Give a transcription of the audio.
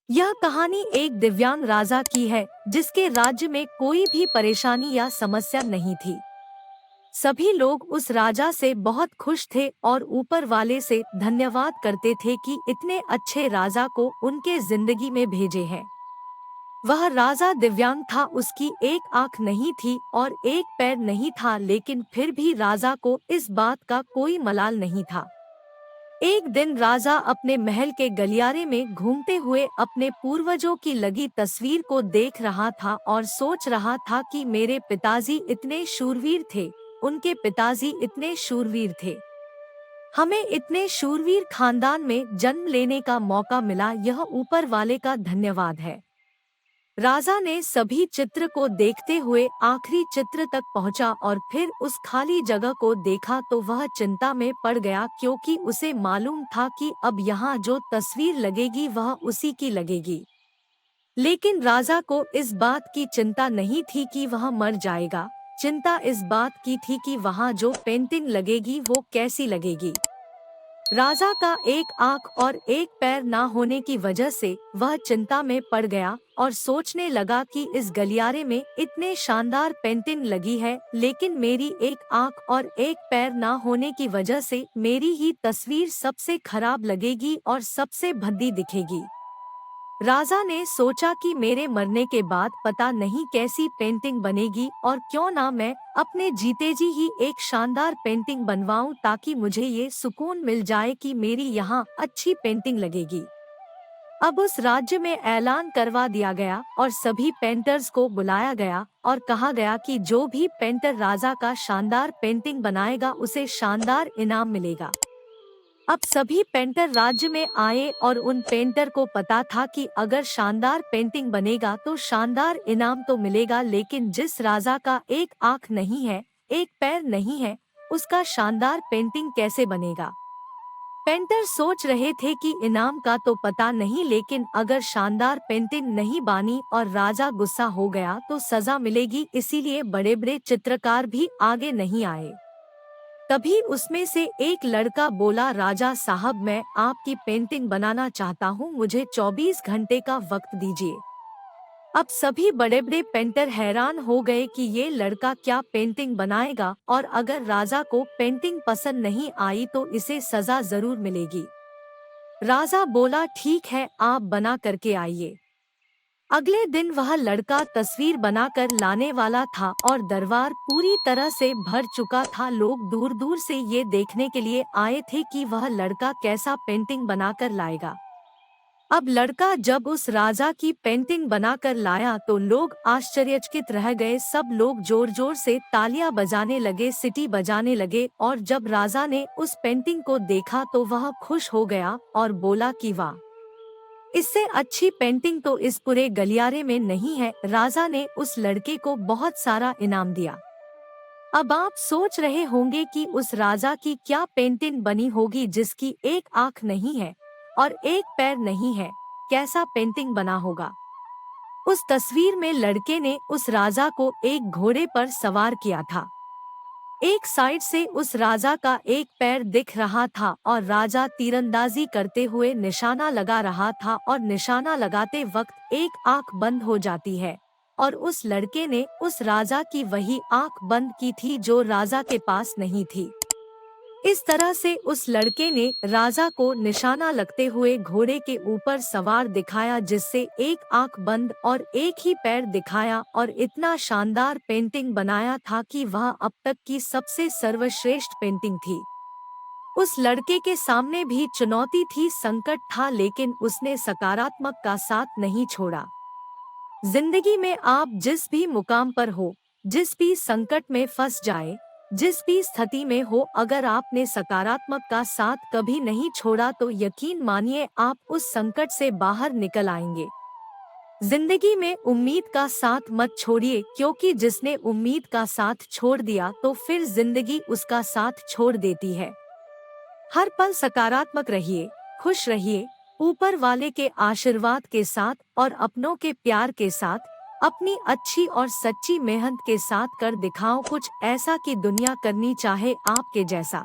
यह कहानी एक दिव्यांग राजा की है जिसके राज्य में कोई भी परेशानी या समस्या नहीं थी। सभी लोग उस राजा से बहुत खुश थे और ऊपर वाले से धन्यवाद करते थे कि इतने अच्छे राजा को उनके जिंदगी में भेजे हैं। वह राजा दिव्यांग था, उसकी एक आंख नहीं थी और एक पैर नहीं था, लेकिन फिर भी राजा को इस बात का कोई मलाल नहीं था। एक दिन राजा अपने महल के गलियारे में घूमते हुए अपने पूर्वजों की लगी तस्वीर को देख रहा था और सोच रहा था कि मेरे पिताजी इतने शूरवीर थे, उनके पिताजी इतने शूरवीर थे। हमें इतने शूरवीर खानदान में जन्म लेने का मौका मिला, यह ऊपर वाले का धन्यवाद है। राजा ने सभी चित्र को देखते हुए आखिरी चित्र तक पहुंचा और फिर उस खाली जगह को देखा तो वह चिंता में पड़ गया, क्योंकि उसे मालूम था कि अब यहाँ जो तस्वीर लगेगी वह उसी की लगेगी। लेकिन राजा को इस बात की चिंता नहीं थी कि वह मर जाएगा, चिंता इस बात की थी कि वहाँ जो पेंटिंग लगेगी वो कैसी लगेगी। राजा का एक आंख और एक पैर ना होने की वजह से वह चिंता में पड़ गया और सोचने लगा कि इस गलियारे में इतने शानदार पेंटिंग लगी है, लेकिन मेरी एक आंख और एक पैर ना होने की वजह से मेरी ही तस्वीर सबसे खराब लगेगी और सबसे भद्दी दिखेगी। राजा ने सोचा कि मेरे मरने के बाद पता नहीं कैसी पेंटिंग बनेगी, और क्यों ना मैं अपने जीते जी ही एक शानदार पेंटिंग बनवाऊं, ताकि मुझे ये सुकून मिल जाए कि मेरी यहाँ अच्छी पेंटिंग लगेगी। अब उस राज्य में ऐलान करवा दिया गया और सभी पेंटर्स को बुलाया गया और कहा गया कि जो भी पेंटर राजा का शानदार पेंटिंग बनाएगा उसे शानदार इनाम मिलेगा। अब सभी पेंटर राज्य में आए और उन पेंटर को पता था कि अगर शानदार पेंटिंग बनेगा तो शानदार इनाम तो मिलेगा, लेकिन जिस राजा का एक आंख नहीं है, एक पैर नहीं है, उसका शानदार पेंटिंग कैसे बनेगा। पेंटर सोच रहे थे कि इनाम का तो पता नहीं, लेकिन अगर शानदार पेंटिंग नहीं बनी और राजा गुस्सा हो गया तो सजा मिलेगी, इसीलिए बड़े बड़े चित्रकार भी आगे नहीं आए। तभी उसमें से एक लड़का बोला, राजा साहब, मैं आपकी पेंटिंग बनाना चाहता हूँ, मुझे 24 घंटे का वक्त दीजिए। अब सभी बड़े बड़े पेंटर हैरान हो गए कि ये लड़का क्या पेंटिंग बनाएगा, और अगर राजा को पेंटिंग पसंद नहीं आई तो इसे सजा जरूर मिलेगी। राजा बोला, ठीक है, आप बना करके आइए। अगले दिन वह लड़का तस्वीर बनाकर लाने वाला था और दरबार पूरी तरह से भर चुका था। लोग दूर दूर से ये देखने के लिए आए थे कि वह लड़का कैसा पेंटिंग बनाकर लाएगा। अब लड़का जब उस राजा की पेंटिंग बनाकर लाया तो लोग आश्चर्यचकित रह गए। सब लोग जोर जोर से तालियां बजाने लगे, सीटी बजाने लगे, और जब राजा ने उस पेंटिंग को देखा तो वह खुश हो गया और बोला कि वाह, इससे अच्छी पेंटिंग तो इस पूरे गलियारे में नहीं है। राजा ने उस लड़के को बहुत सारा इनाम दिया। अब आप सोच रहे होंगे कि उस राजा की क्या पेंटिंग बनी होगी जिसकी एक आंख नहीं है और एक पैर नहीं है, कैसा पेंटिंग बना होगा। उस तस्वीर में लड़के ने उस राजा को एक घोड़े पर सवार किया था। एक साइड से उस राजा का एक पैर दिख रहा था और राजा तीरंदाजी करते हुए निशाना लगा रहा था, और निशाना लगाते वक्त एक आंख बंद हो जाती है, और उस लड़के ने उस राजा की वही आंख बंद की थी जो राजा के पास नहीं थी। इस तरह से उस लड़के ने राजा को निशाना लगते हुए घोड़े के ऊपर सवार दिखाया, जिससे एक आंख बंद और एक ही पैर दिखाया, और इतना शानदार पेंटिंग बनाया था कि वह अब तक की सबसे सर्वश्रेष्ठ पेंटिंग थी। उस लड़के के सामने भी चुनौती थी, संकट था, लेकिन उसने सकारात्मक का साथ नहीं छोड़ा। जिंदगी में आप जिस भी मुकाम पर हो, जिस भी संकट में फंस जाए, जिस भी स्थिति में हो, अगर आपने सकारात्मक का साथ कभी नहीं छोड़ा तो यकीन मानिए आप उस संकट से बाहर निकल आएंगे। जिंदगी में उम्मीद का साथ मत छोड़िए, क्योंकि जिसने उम्मीद का साथ छोड़ दिया तो फिर जिंदगी उसका साथ छोड़ देती है। हर पल सकारात्मक रहिए, खुश रहिए, ऊपर वाले के आशीर्वाद के साथ और अपनों के प्यार के साथ, अपनी अच्छी और सच्ची मेहनत के साथ कर दिखाओ कुछ ऐसा कि दुनिया करनी चाहे आपके जैसा।